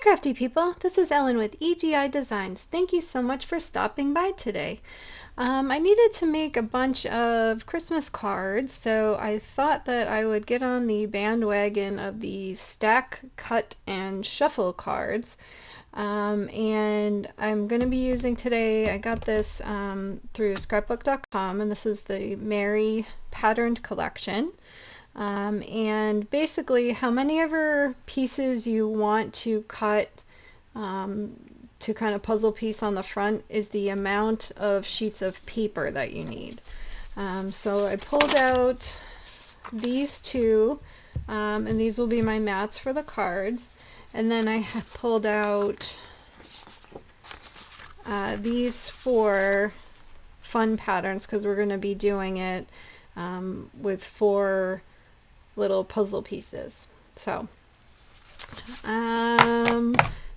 crafty people, this is Ellen with EGI Designs. Thank you so much for stopping by today. I needed to make a bunch of Christmas cards, so I thought that I would get on the bandwagon of the stack, cut, and shuffle cards. And I'm going to be using today, I got this through scrapbook.com, and this is the Merry Patterned Collection. And basically how many ever pieces you want to cut to kind of puzzle piece on the front is the amount of sheets of paper that you need. So I pulled out these two, and these will be my mats for the cards. And then I have pulled out these four fun patterns because we're going to be doing it with four little puzzle pieces. So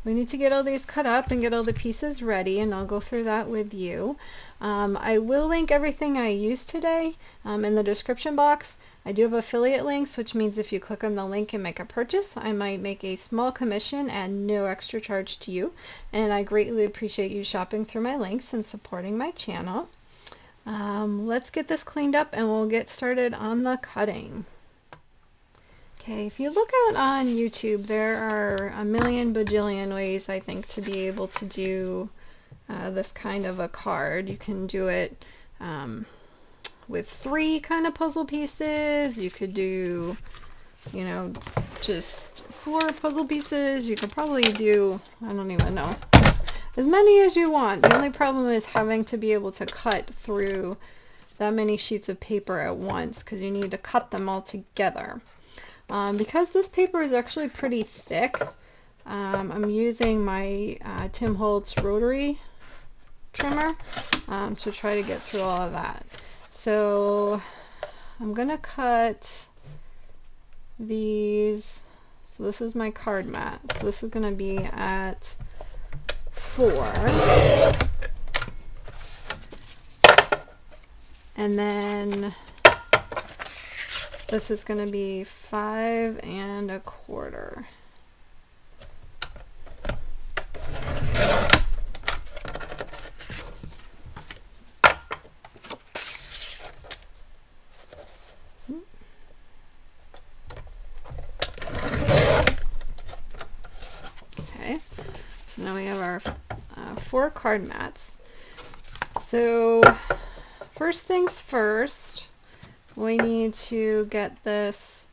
we need to get all these cut up and get all the pieces ready, and I'll go through that with you. I will link everything I used today in the description box. I do have affiliate links, which means if you click on the link and make a purchase, I might make a small commission at no extra charge to you, and I greatly appreciate you shopping through my links and supporting my channel. Let's get this cleaned up and we'll get started on the cutting. Okay, if you look out on YouTube, there are a million bajillion ways, I think, to be able to do this kind of a card. You can do it with three kind of puzzle pieces. You could do, you know, just four puzzle pieces. You could probably do, I don't even know, as many as you want. The only problem is having to be able to cut through that many sheets of paper at once, because you need to cut them all together. Because this paper is actually pretty thick, I'm using my Tim Holtz Rotary trimmer to try to get through all of that. So I'm going to cut these. So this is my card mat. So this is going to be at 4. And then this is going to be 5 1/4. Okay, so now we have our 4 card mats. So first things first, we need to get this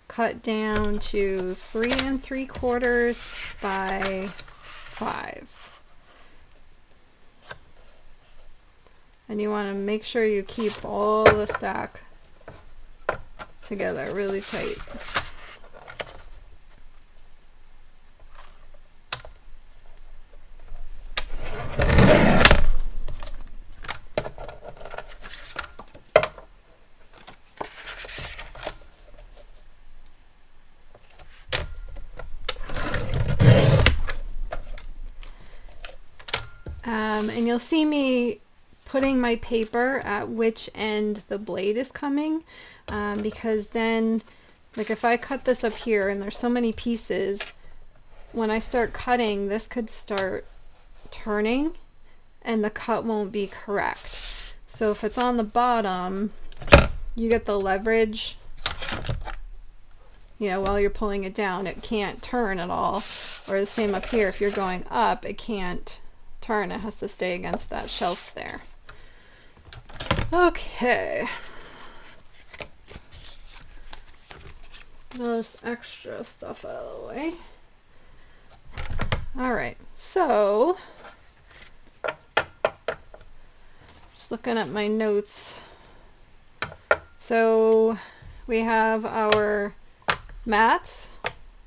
cut down to 3 3/4 by 5. And you want to make sure you keep all the stack together really tight. And you'll see me putting my paper at which end the blade is coming, because then, like, if I cut this up here and there's so many pieces, when I start cutting, this could start turning and the cut won't be correct. So if it's on the bottom, you get the leverage, you know, while you're pulling it down, it can't turn at all. Or the same up here, if you're going up, it can't turn, it has to stay against that shelf there. Okay, get all this extra stuff out of the way. Alright, so just looking at my notes, so we have our mats,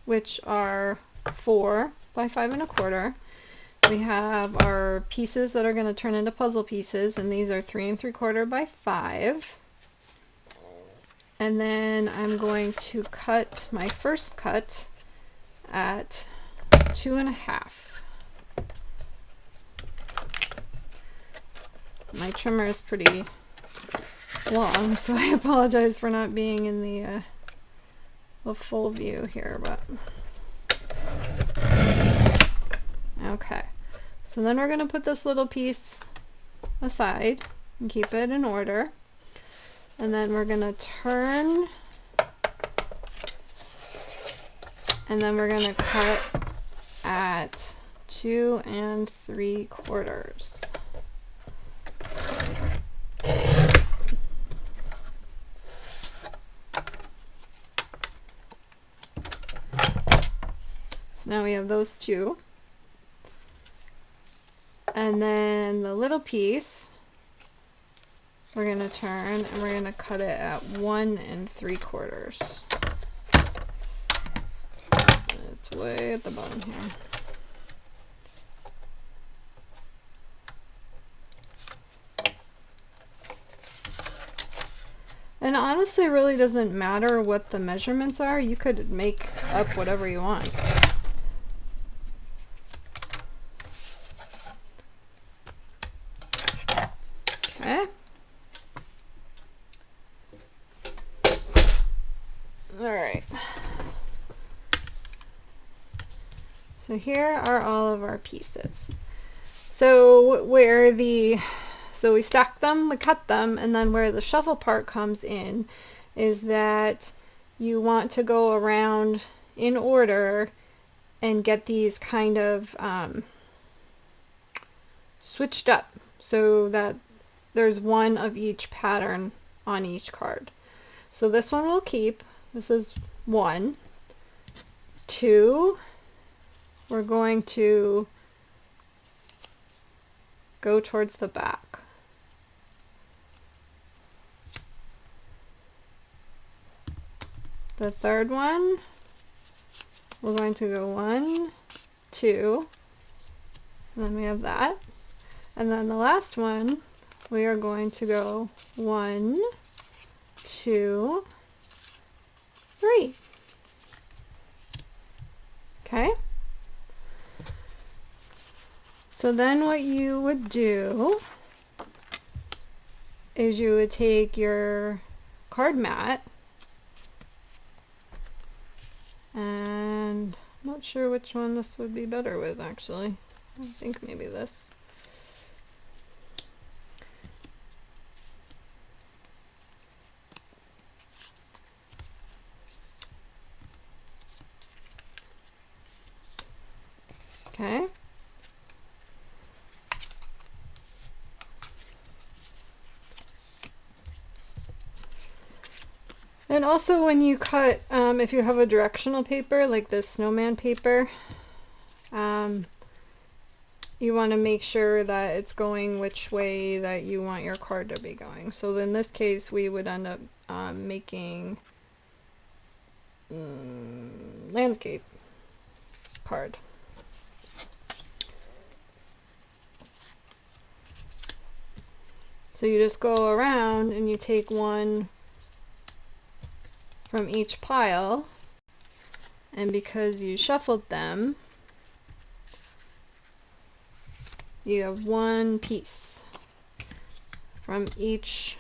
which are 4 by 5 1/4. We have our pieces that are going to turn into puzzle pieces, and these are 3 3/4 by 5. And then I'm going to cut my first cut at 2 1/2. My trimmer is pretty long, so I apologize for not being in the full view here, but Okay, so then we're going to put this little piece aside and keep it in order. And then we're going to turn, and then we're going to cut at 2 3/4. So now we have those two. And then the little piece, we're going to turn and we're going to cut it at 1 3/4. It's way at the bottom here. And honestly, it really doesn't matter what the measurements are. You could make up whatever you want. Okay. Alright. So here are all of our pieces. So so we stack them, we cut them, and then where the shuffle part comes in is that you want to go around in order and get these kind of switched up so that there's one of each pattern on each card. So this one we'll keep. This is 1. 2, we're going to go towards the back. The third one, we're going to go 1, 2, and then we have that. And then the last one, we are going to go 1, 2, 3. Okay? So then what you would do is you would take your card mat, and I'm not sure which one this would be better with, actually. I think maybe this. Okay. And also when you cut, if you have a directional paper like this snowman paper, you want to make sure that it's going which way that you want your card to be going. So in this case we would end up making landscape card. So you just go around and you take one from each pile, and because you shuffled them, you have one piece from each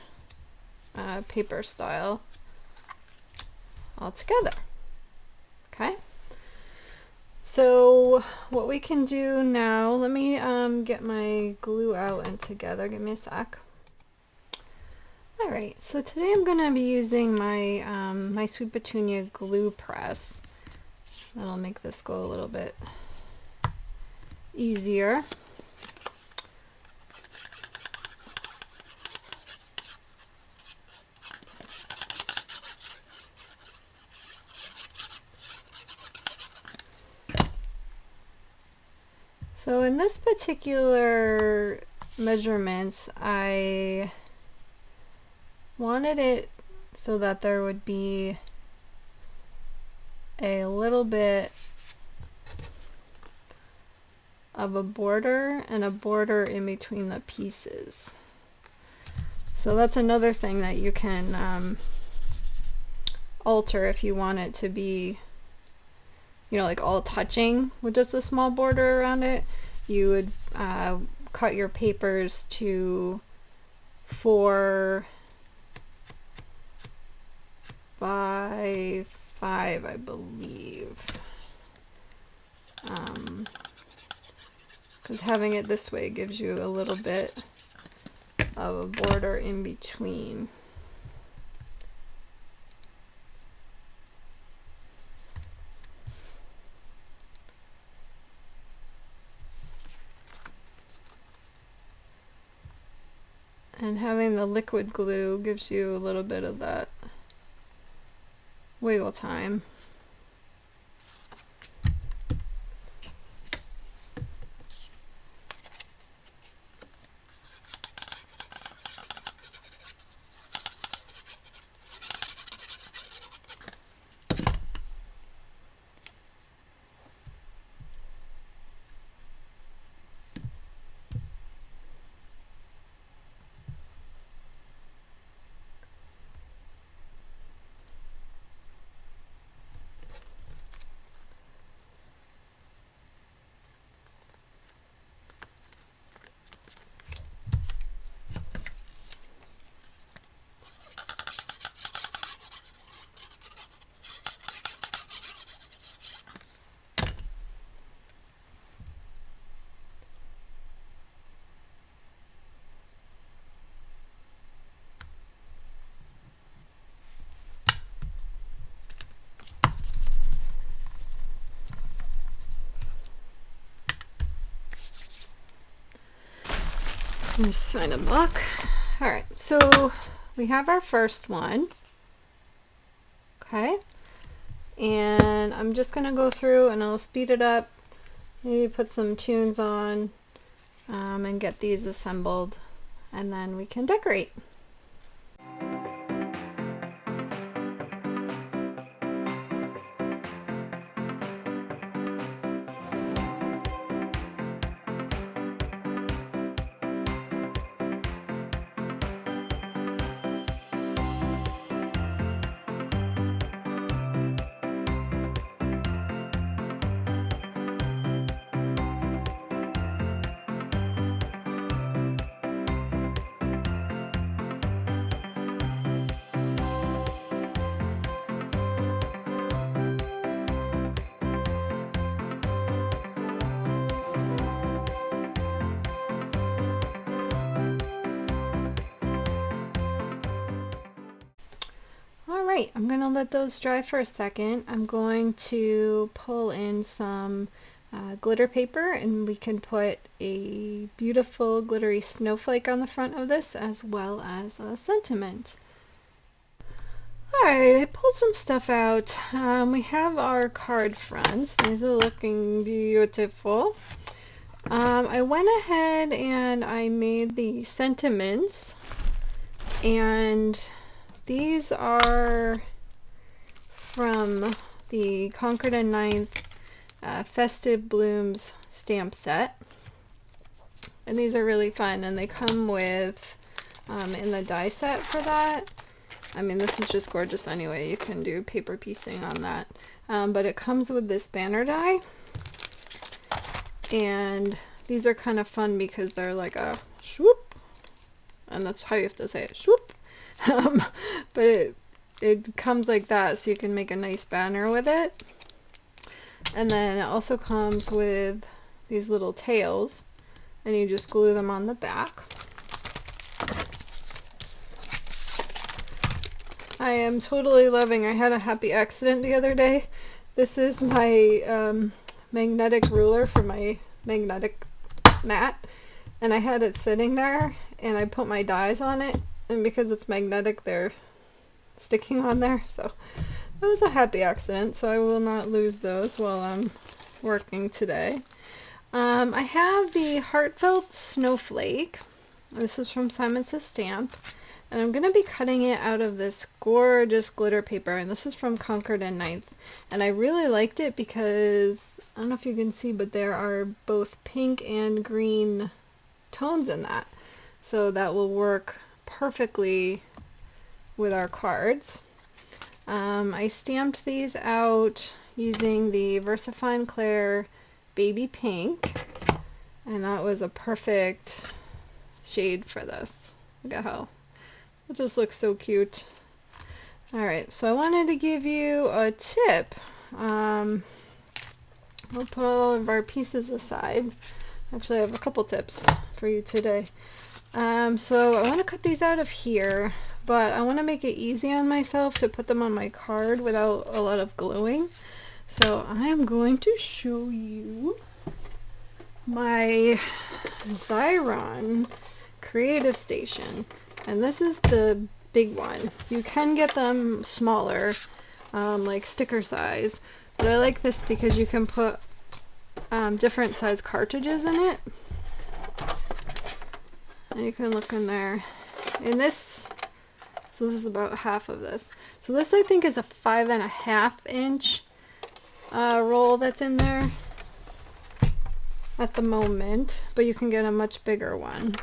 paper style all together. Okay, so what we can do now, let me get my glue out and together, give me a sec. Alright, so today I'm going to be using my my Sweet Petunia glue press. That'll make this go a little bit easier. So in this particular measurements, I wanted it so that there would be a little bit of a border and a border in between the pieces. So that's another thing that you can alter if you want it to be, you know, like all touching with just a small border around it. You would cut your papers to 4 by 5, I believe. because having it this way gives you a little bit of a border in between. And having the liquid glue gives you a little bit of that wiggle time. Just sign a book. Alright, so we have our first one. Okay. And I'm just going to go through and I'll speed it up. Maybe put some tunes on and get these assembled. And then we can decorate. Alright, I'm going to let those dry for a second. I'm going to pull in some glitter paper, and we can put a beautiful glittery snowflake on the front of this, as well as a sentiment. Alright, I pulled some stuff out. We have our card fronts. These are looking beautiful. I went ahead and I made the sentiments, and these are from the Concord and 9th Festive Blooms stamp set. And these are really fun, and they come with, in the die set for that. I mean, this is just gorgeous anyway. You can do paper piecing on that. But it comes with this banner die. And these are kind of fun because they're like a swoop. And that's how you have to say it, swoop. But it comes like that, so you can make a nice banner with it. And then it also comes with these little tails, and you just glue them on the back. I am totally loving, I had a happy accident the other day. This is my magnetic ruler for my magnetic mat, and I had it sitting there, and I put my dies on it, and because it's magnetic, they're sticking on there, so that was a happy accident, so I will not lose those while I'm working today. I have the Heartfelt Snowflake. This is from Simon Says Stamp, and I'm going to be cutting it out of this gorgeous glitter paper, and this is from Concord and 9th, and I really liked it because, I don't know if you can see, but there are both pink and green tones in that, so that will work perfectly with our cards. I stamped these out using the VersaFine Claire Baby Pink, and that was a perfect shade for this. Look at how it just looks so cute. Alright, so I wanted to give you a tip. We'll put all of our pieces aside. Actually, I have a couple tips for you today. So I want to cut these out of here, but I want to make it easy on myself to put them on my card without a lot of gluing. So I am going to show you my Xyron Creative Station, and this is the big one. You can get them smaller, like sticker size, but I like this because you can put different size cartridges in it. And you can look in there. In this, so this is about half of this. So this I think is a 5.5 inch roll that's in there at the moment, but you can get a much bigger one.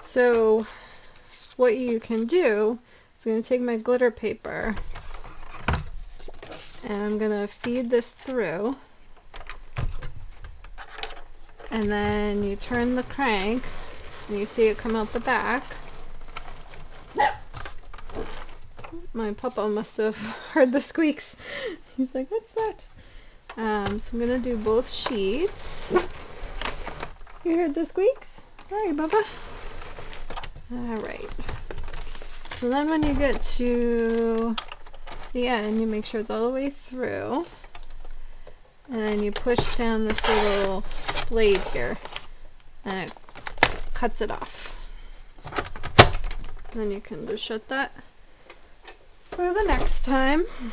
So what you can do is I'm going to take my glitter paper and I'm going to feed this through, and then you turn the crank and you see it come out the back. My papa must have heard the squeaks. He's like, what's that? So I'm gonna do both sheets. You heard the squeaks? Sorry, Bubba. Alright. So then when you get to the end, you make sure it's all the way through. And then you push down this little blade here. And it cuts it off. Then you can just shut that for the next time. I'm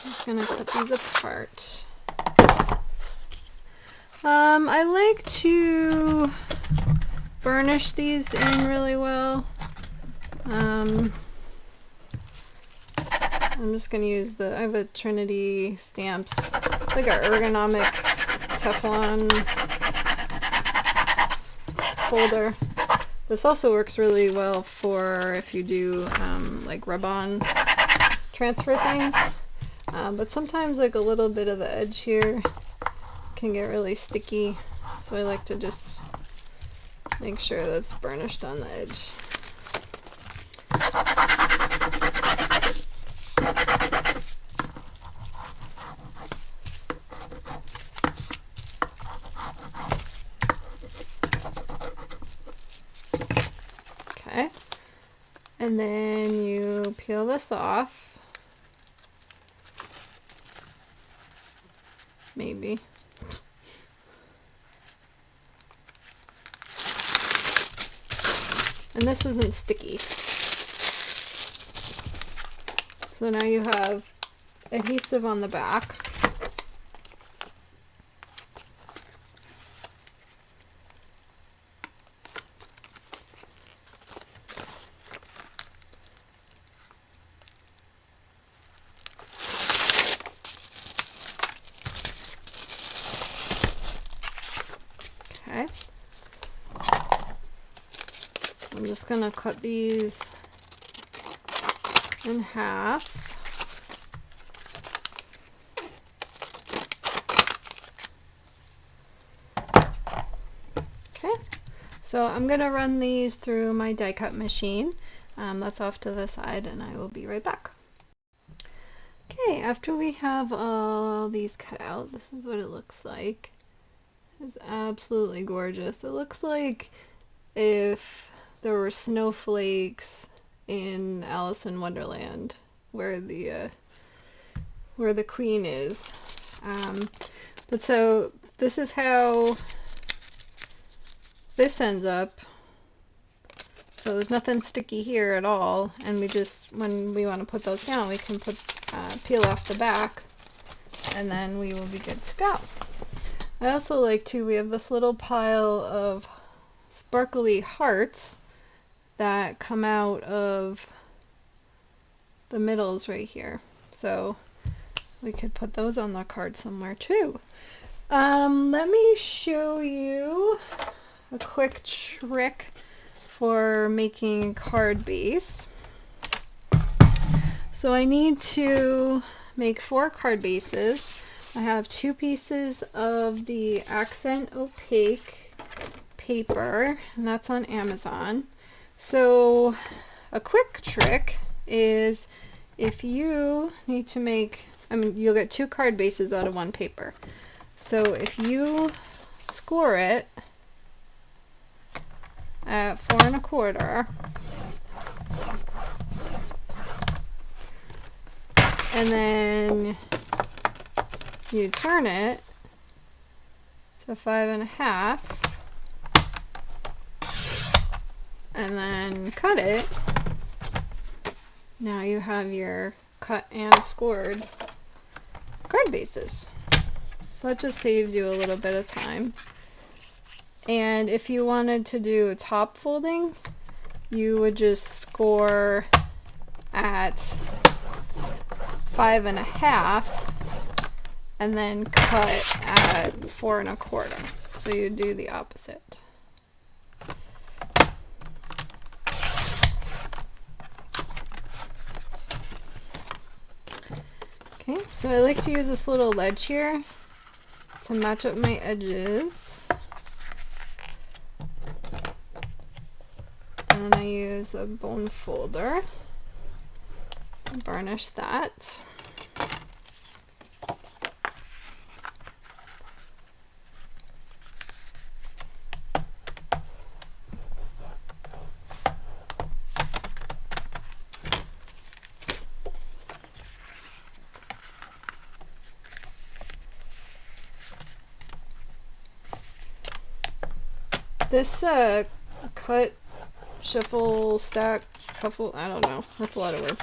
just gonna cut these apart. I like to burnish these in really well. I'm just gonna use I have a Trinity stamps, like an ergonomic Teflon folder. This also works really well for if you do like rub-on transfer things, but sometimes like a little bit of the edge here can get really sticky, so I like to just make sure that's burnished on the edge. Okay, and then you peel this off, maybe. And this isn't sticky. So now you have adhesive on the back. Okay. I'm just going to cut these in half. Okay, so I'm going to run these through my die cut machine. That's off to the side, and I will be right back. Okay, after we have all these cut out, this is what it looks like. It's absolutely gorgeous. It looks like if there were snowflakes in Alice in Wonderland, where the queen is. But so this is how this ends up. So there's nothing sticky here at all, and we just, when we want to put those down, we can peel off the back, and then we will be good to go. I also like to, we have this little pile of sparkly hearts that come out of the middles right here. So we could put those on the card somewhere too. Let me show you a quick trick for making card base. So I need to make 4 card bases. I have 2 pieces of the accent opaque paper, and that's on Amazon. So a quick trick is, if you need to make I mean, you'll get 2 card bases out of 1 paper. So if you score it at 4 1/4, and then you turn it to 5 1/2, and then cut it, now you have your cut and scored card bases. So that just saves you a little bit of time. And if you wanted to do top folding, you would just score at 5 1/2 and then cut at 4 1/4. So you do the opposite. Okay, so I like to use this little ledge here to match up my edges. And I use a bone folder to varnish that. This cut, shuffle, stack, shuffle, I don't know, that's a lot of words.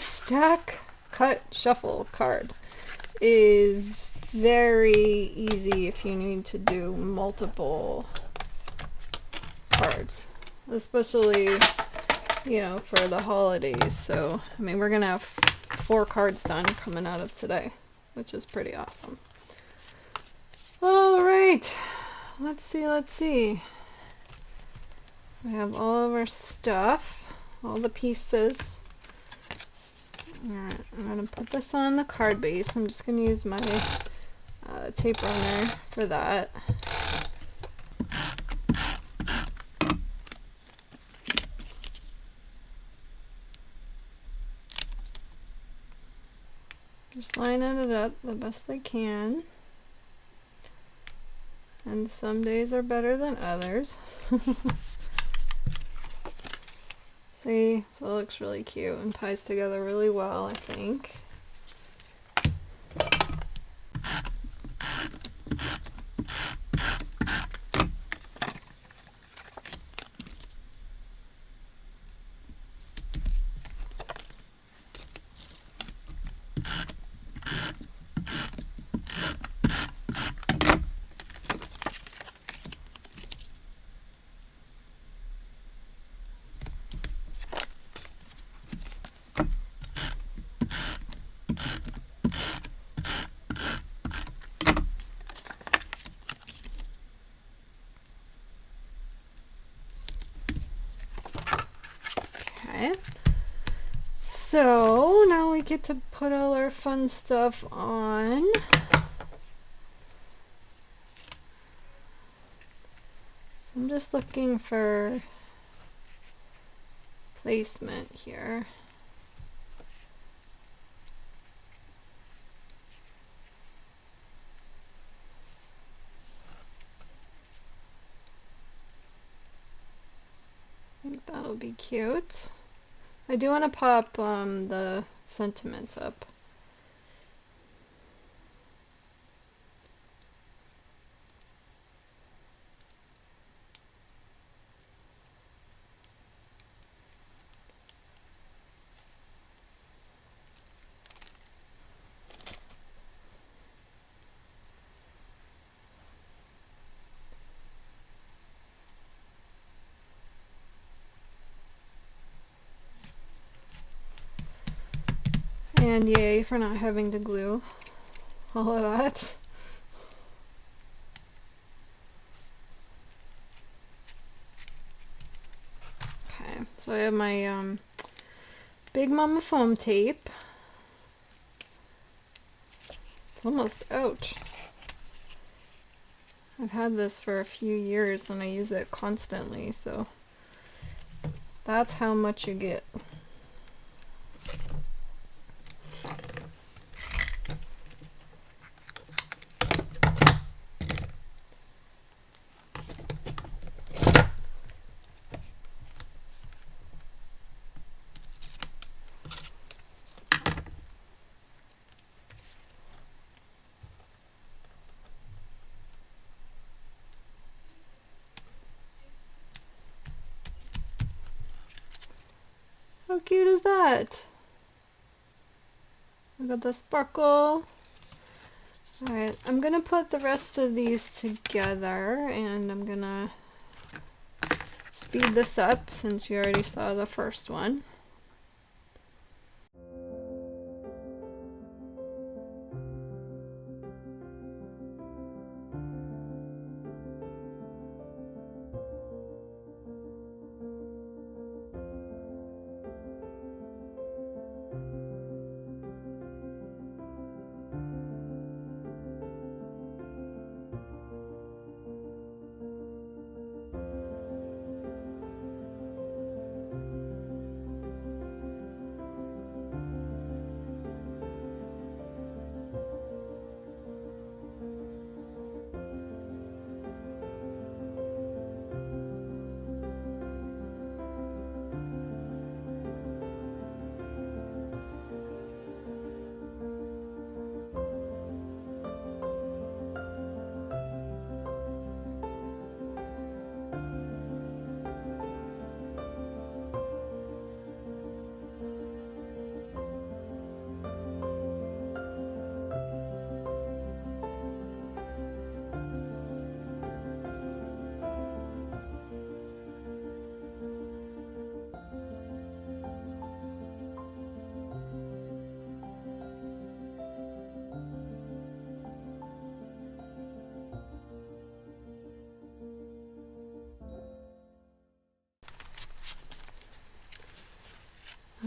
Stack, cut, shuffle card is very easy if you need to do multiple cards, especially, you know, for the holidays. So, I mean, we're going to have 4 cards done coming out of today, which is pretty awesome. All right. Let's see. We have all of our stuff, all the pieces. Alright, I'm going to put this on the card base. I'm just going to use my tape runner for that. Just lining it up the best I can. And some days are better than others. See, so it looks really cute and ties together really well, I think. So now we get to put all our fun stuff on. So I'm just looking for placement here. I think that'll be cute. I do want to pop the sentiments up. And yay for not having to glue all of that. Okay, so I have my Big Mama foam tape. It's almost out. I've had this for a few years and I use it constantly, so that's how much you get. How cute is that? Look at the sparkle. Alright, I'm gonna put the rest of these together, and I'm gonna speed this up since you already saw the first one.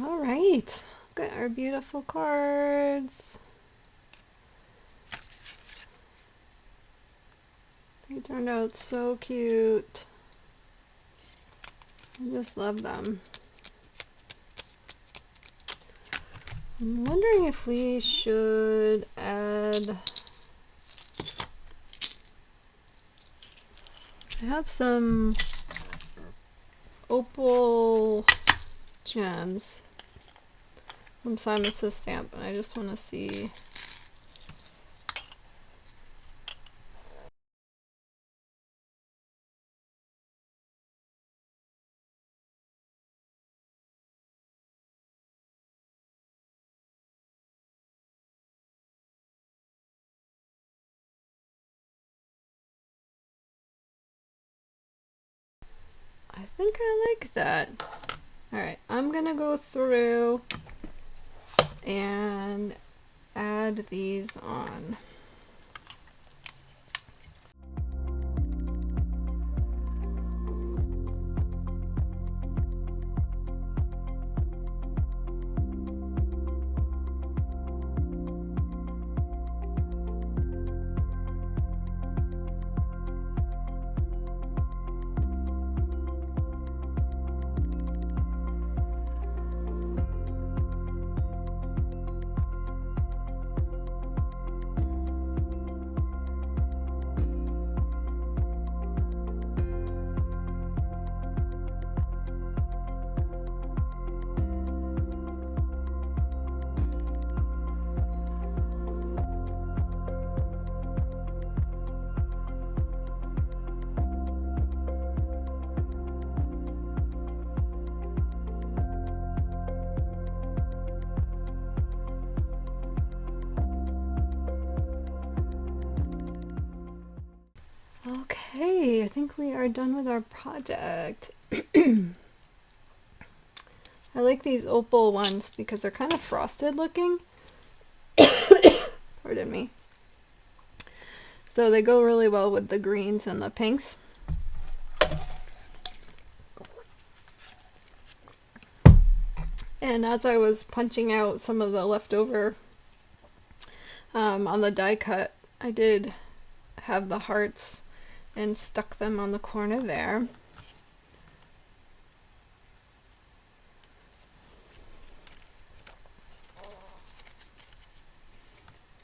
All right, look at our beautiful cards. They turned out so cute. I just love them. I'm wondering if we should add... I have some Opal Gems from Simon Says Stamp, and I just want to see. I think I like that. Alright, I'm gonna go through and add these on. Okay, I think we are done with our project. I like these opal ones because they're kind of frosted looking. Pardon me. So they go really well with the greens and the pinks. And as I was punching out some of the leftover on the die cut, I did have the hearts and stuck them on the corner there.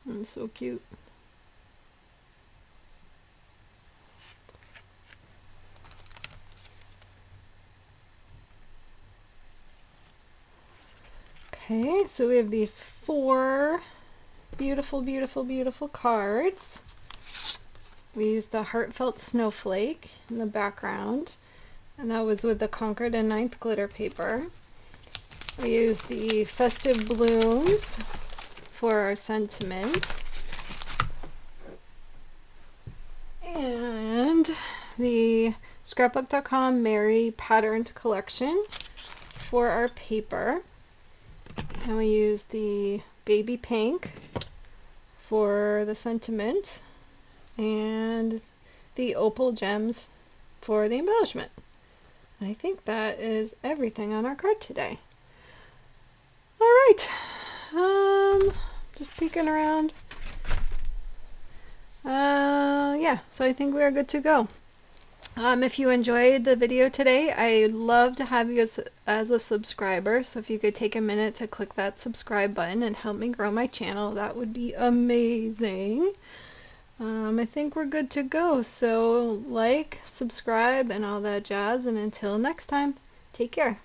And so cute. Okay, so we have these 4 beautiful, beautiful, beautiful cards. We used the Heartfelt Snowflake in the background, and that was with the Concord and 9th glitter paper. We use the Festive Blooms for our sentiments. And the scrapbook.com Mary patterned collection for our paper. And we use the baby pink for the sentiment and the Opal Gems for the embellishment. I think that is everything on our card today. All right, just peeking around. Yeah, so I think we are good to go. If you enjoyed the video today, I'd love to have you as a subscriber. So if you could take a minute to click that subscribe button and help me grow my channel, that would be amazing. I think we're good to go. So like, subscribe, and all that jazz. And until next time, take care.